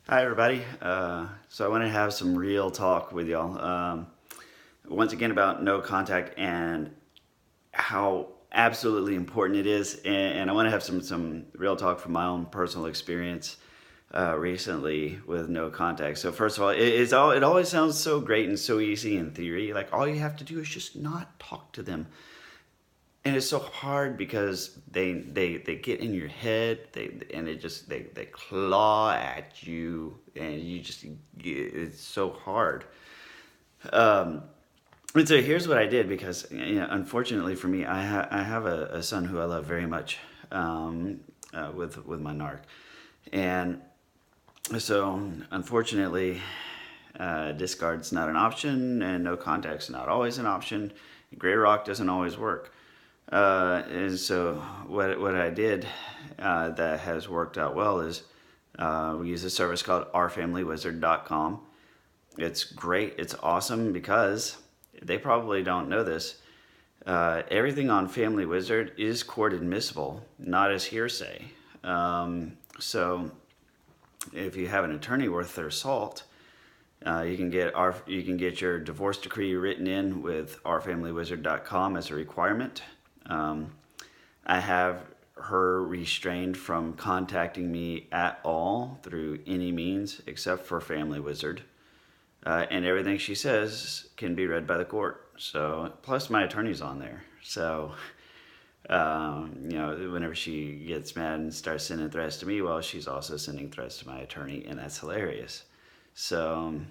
Hi, everybody. So I want to have some real talk with y'all. Once again, about no contact and how absolutely important it is. And I want to have some real talk from my own personal experience recently with no contact. So first of all, it always sounds so great and so easy in theory. Like all you have to do is just not talk to them. And it's so hard because they get in your head, they claw at you, and it's so hard. um, and so here's what I did, because unfortunately for me, I have a son who I love very much, with my narc. And so unfortunately, discard's not an option, and no contact's not always an option. Gray rock doesn't always work. And so what I did, that has worked out well is, we use a service called ourfamilywizard.com. It's great. It's awesome because they probably don't know this. Everything on Family Wizard is court admissible, not as hearsay. So if you have an attorney worth their salt, you can get your divorce decree written in with ourfamilywizard.com as a requirement. I have her restrained from contacting me at all through any means except for Family Wizard. And everything she says can be read by the court. So, plus my attorney's on there. So, whenever she gets mad and starts sending threats to me, well, she's also sending threats to my attorney, and that's hilarious. So,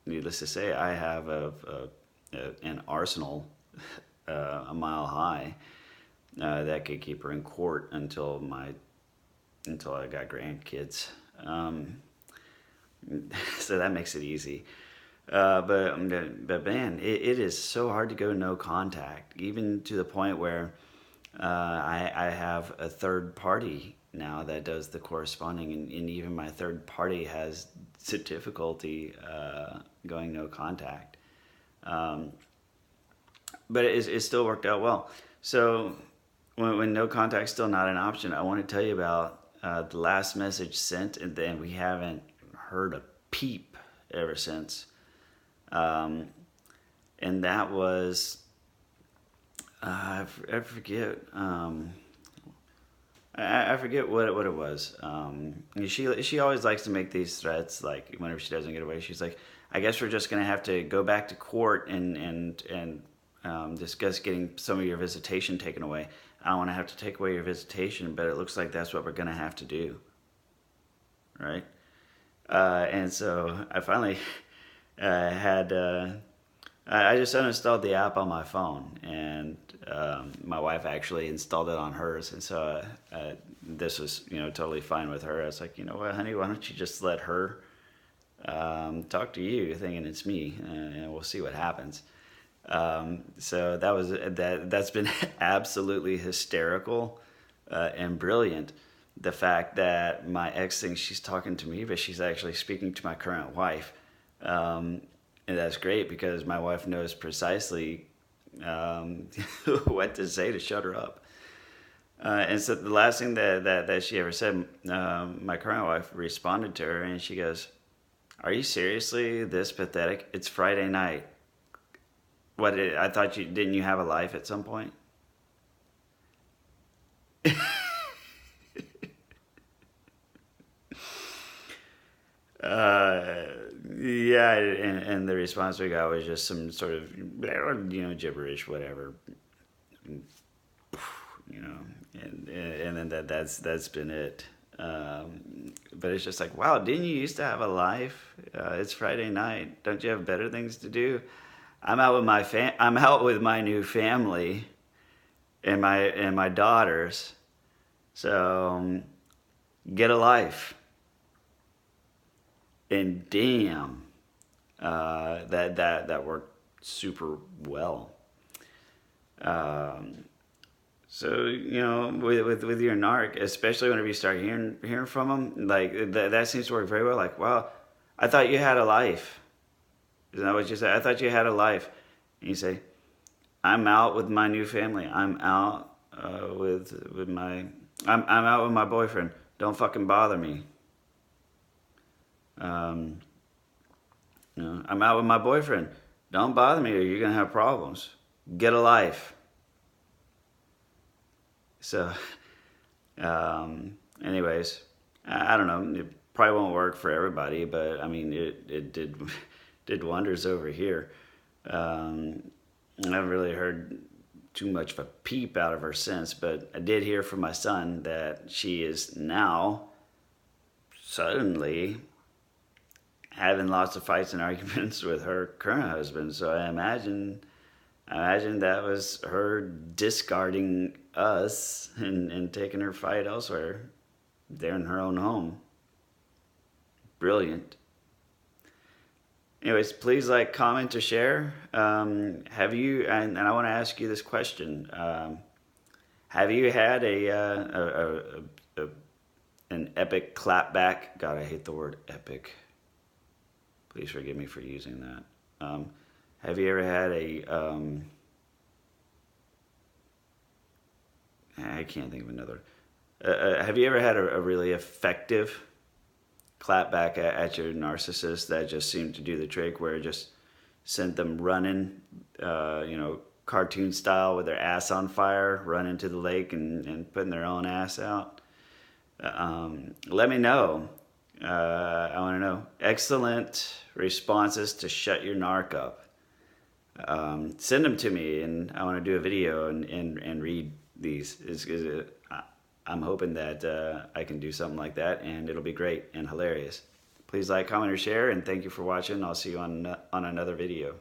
needless to say, I have an arsenal a mile high, that could keep her in court until I got grandkids. So that makes it easy. But man, it is so hard to go no contact, even to the point where I have a third party now that does the corresponding, and even my third party has difficulty going no contact. But it still worked out well. So when no contact's still not an option, I want to tell you about the last message sent, and then we haven't heard a peep ever since. And that was, I forget. I forget what it was. She always likes to make these threats. Like whenever she doesn't get away, she's like, "I guess we're just gonna have to go back to court and discuss getting some of your visitation taken away. I don't want to have to take away your visitation, but it looks like that's what we're gonna have to do." Right? And so I finally had I just uninstalled the app on my phone, and my wife actually installed it on hers, and so this was totally fine with her. I was like, you know what, honey, why don't you just let her talk to you, thinking it's me, and we'll see what happens. So that's been absolutely hysterical and brilliant. The fact that my ex thinks she's talking to me, but she's actually speaking to my current wife. And that's great because my wife knows precisely what to say to shut her up. And so the last thing that she ever said, my current wife responded to her, and she goes, "Are you seriously this pathetic? It's Friday night. I thought didn't you have a life at some point?" Yeah, and the response we got was just some sort of gibberish, whatever, you know, and then that's been it. But it's just like, wow, didn't you used to have a life? It's Friday night. Don't you have better things to do? I'm out with my new family and my daughters. So get a life. And damn, that worked super well. Um, so with your narc, especially whenever you start hearing from them, like that seems to work very well. Like, wow, I thought you had a life. Isn't that what you say? I thought you had a life. And you say, I'm out with my new family. I'm out with my I'm out with my boyfriend. Don't fucking bother me. Um, I'm out with my boyfriend. Don't bother me or you're going to have problems. Get a life. So, anyways, I don't know. It probably won't work for everybody, but I mean, it did did wonders over here. I haven't really heard too much of a peep out of her since, but I did hear from my son that she is now suddenly having lots of fights and arguments with her current husband. So I imagine that was her discarding us and taking her fight elsewhere, there in her own home. Brilliant. Anyways, please like, comment, or share. Have you? And I want to ask you this question: have you had a an epic clapback? God, I hate the word epic. Please forgive me for using that. Have you ever had I can't think of another. Have you ever had a really effective clapback at your narcissist that just seemed to do the trick, where it just sent them running, cartoon style with their ass on fire, running to the lake and putting their own ass out? Let me know. I want to know. Excellent responses to shut your narc up. Send them to me, and I want to do a video and read these. I'm hoping that I can do something like that, and it'll be great and hilarious. Please like, comment, or share, and thank you for watching. I'll see you on another video.